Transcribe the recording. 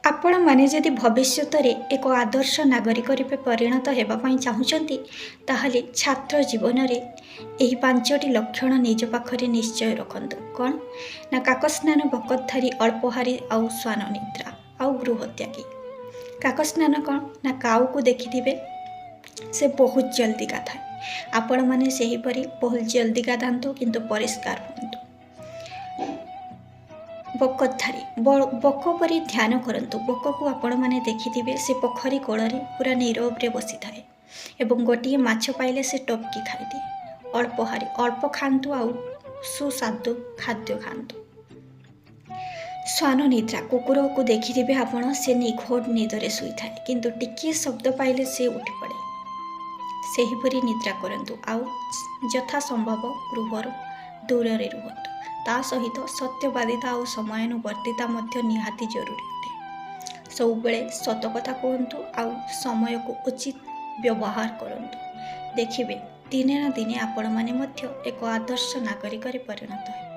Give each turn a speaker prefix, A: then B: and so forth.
A: आपण माने जदि भविष्यत एक आदर्श नागरिक रूपे परिणत होगापी चाहूँगी ताहले छात्र जीवन में यही 5टी लक्षण निज पाखरे निश्चय रखु। कौन ना काकस्नान बकतधारी अल्पहारी आउ स्वान निद्रा आउ गृहत्यागी। काकस्नान कौन ना काऊ को देखिथिबे से बहुत जल्दी गाधाए। आपण माने सेहीपरि बहुत जल्दी गाधातु किंतु परिष्कार हुंतु। बकतधारी बक परी ध्यान करंतु। बक को आपण माने देखिथिबे से पोखरी कोଳରେ पूरा नीरव रे बसी थाए एवं गोटिए माछ पाइले से टपकी खाइदिए। अल्पहारी अल्प खातु आउ सुस्वादु खाद्य खातु। स्वान निद्रा कुकुर को देखिथिबे आपण से निघोट निदरे शुई थाए किंतु टिकिए शब्द पाइले से उठी पड़े। सेहीपरि निद्रा करंतु आउ यथा संभव गृहर दूर रे रुहतु। ता सहित सत्यवादिता और समयानुवर्तिता मध्य निहाती जरूरी अटे। सबुबले सत कथा कहतु आउ समय को उचित व्यवहार करंतु। देखिबे दिने ना दिने आपण माने मध्य एक आदर्श नागरिक रे परिणत हे।